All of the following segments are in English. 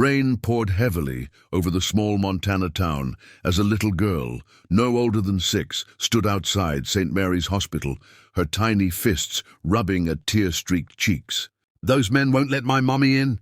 Rain poured heavily over the small Montana town as a little girl, no older than 6, stood outside St. Mary's Hospital, her tiny fists rubbing at tear-streaked cheeks. "Those men won't let my mommy in,"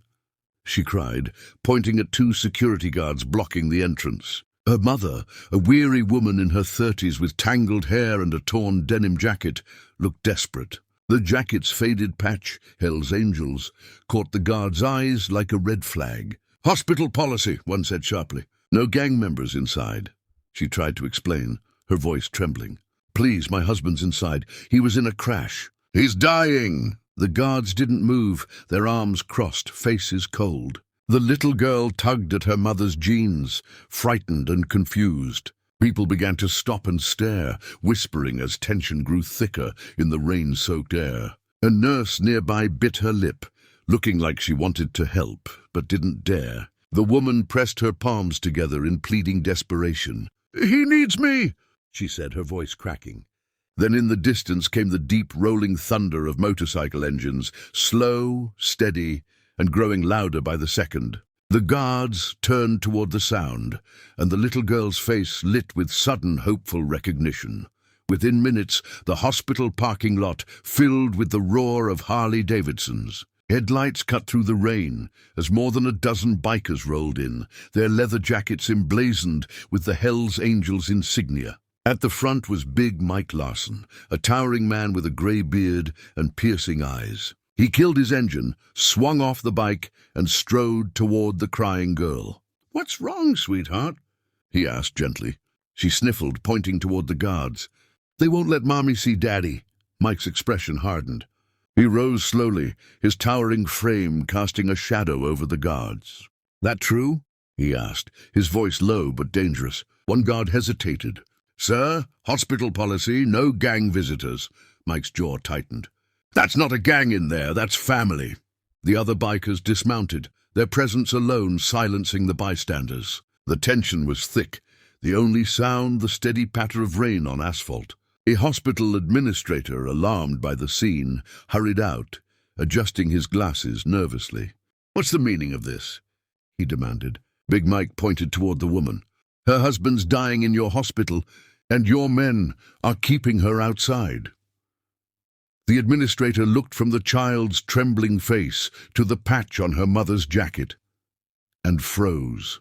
she cried, pointing at 2 security guards blocking the entrance. Her mother, a weary woman in her 30s with tangled hair and a torn denim jacket, looked desperate. The jacket's faded patch, Hell's Angels, caught the guard's eyes like a red flag. "Hospital policy," one said sharply. "No gang members inside," she tried to explain, her voice trembling. "Please, my husband's inside. He was in a crash." "He's dying!" The guards didn't move, their arms crossed, faces cold. The little girl tugged at her mother's jeans, frightened and confused. People began to stop and stare, whispering as tension grew thicker in the rain-soaked air. A nurse nearby bit her lip, looking like she wanted to help, but didn't dare. The woman pressed her palms together in pleading desperation. "He needs me," she said, her voice cracking. Then in the distance came the deep rolling thunder of motorcycle engines, slow, steady, and growing louder by the second. The guards turned toward the sound, and the little girl's face lit with sudden, hopeful recognition. Within minutes, the hospital parking lot filled with the roar of Harley-Davidsons. Headlights cut through the rain as more than a dozen bikers rolled in, their leather jackets emblazoned with the Hell's Angels insignia. At the front was Big Mike Larson, a towering man with a gray beard and piercing eyes. He killed his engine, swung off the bike, and strode toward the crying girl. "What's wrong, sweetheart?" he asked gently. She sniffled, pointing toward the guards. "They won't let Mommy see Daddy." Mike's expression hardened. He rose slowly, his towering frame casting a shadow over the guards. "That true?" he asked, his voice low but dangerous. One guard hesitated. "Sir, hospital policy, no gang visitors." Mike's jaw tightened. "That's not a gang in there, that's family." The other bikers dismounted, their presence alone silencing the bystanders. The tension was thick, the only sound the steady patter of rain on asphalt. A hospital administrator, alarmed by the scene, hurried out, adjusting his glasses nervously. "What's the meaning of this?" he demanded. Big Mike pointed toward the woman. "Her husband's dying in your hospital, and your men are keeping her outside." The administrator looked from the child's trembling face to the patch on her mother's jacket and froze.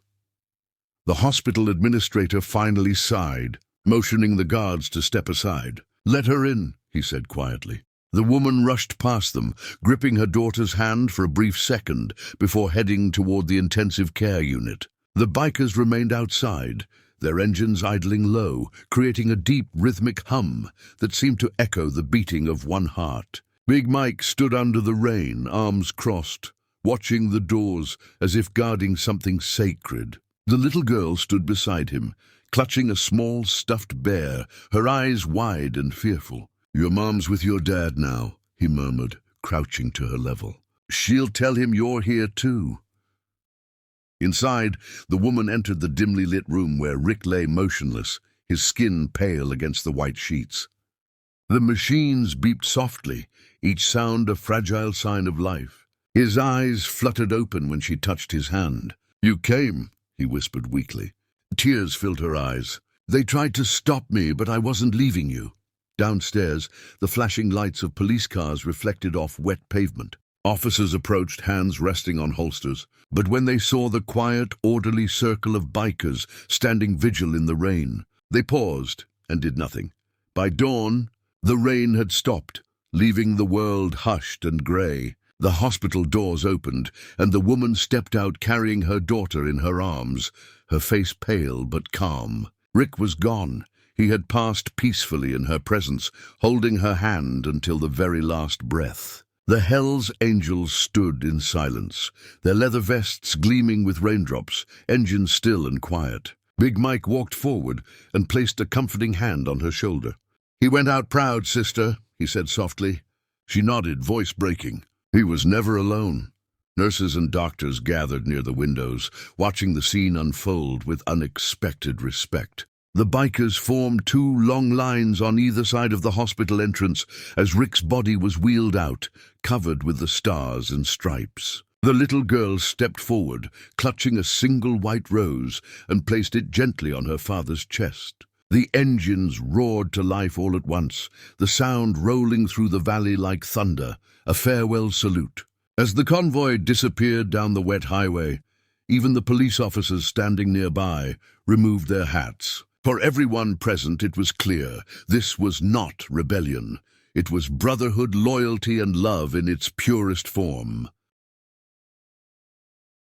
The hospital administrator finally sighed, motioning the guards to step aside. "Let her in," he said quietly. The woman rushed past them, gripping her daughter's hand for a brief second before heading toward the intensive care unit. The bikers remained outside, their engines idling low, creating a deep rhythmic hum that seemed to echo the beating of one heart. Big Mike stood under the rain, arms crossed, watching the doors as if guarding something sacred. The little girl stood beside him, clutching a small stuffed bear, her eyes wide and fearful. "Your mom's with your dad now," he murmured, crouching to her level. "She'll tell him you're here too." Inside, the woman entered the dimly lit room where Rick lay motionless, his skin pale against the white sheets. The machines beeped softly, each sound a fragile sign of life. His eyes fluttered open when she touched his hand. "You came," he whispered weakly. Tears filled her eyes. "They tried to stop me, but I wasn't leaving you." Downstairs, the flashing lights of police cars reflected off wet pavement. Officers approached, hands resting on holsters, but when they saw the quiet, orderly circle of bikers standing vigil in the rain, they paused and did nothing. By dawn, the rain had stopped, leaving the world hushed and grey. The hospital doors opened, and the woman stepped out carrying her daughter in her arms, her face pale but calm. Rick was gone. He had passed peacefully in her presence, holding her hand until the very last breath. The Hell's Angels stood in silence, their leather vests gleaming with raindrops, engines still and quiet. Big Mike walked forward and placed a comforting hand on her shoulder. "He went out proud, sister," he said softly. She nodded, voice breaking. He was never alone. Nurses and doctors gathered near the windows, watching the scene unfold with unexpected respect. The bikers formed 2 long lines on either side of the hospital entrance as Rick's body was wheeled out, covered with the stars and stripes. The little girl stepped forward, clutching a single white rose, and placed it gently on her father's chest. The engines roared to life all at once, the sound rolling through the valley like thunder, a farewell salute. As the convoy disappeared down the wet highway, even the police officers standing nearby removed their hats. For everyone present, it was clear this was not rebellion. It was brotherhood, loyalty, and love in its purest form.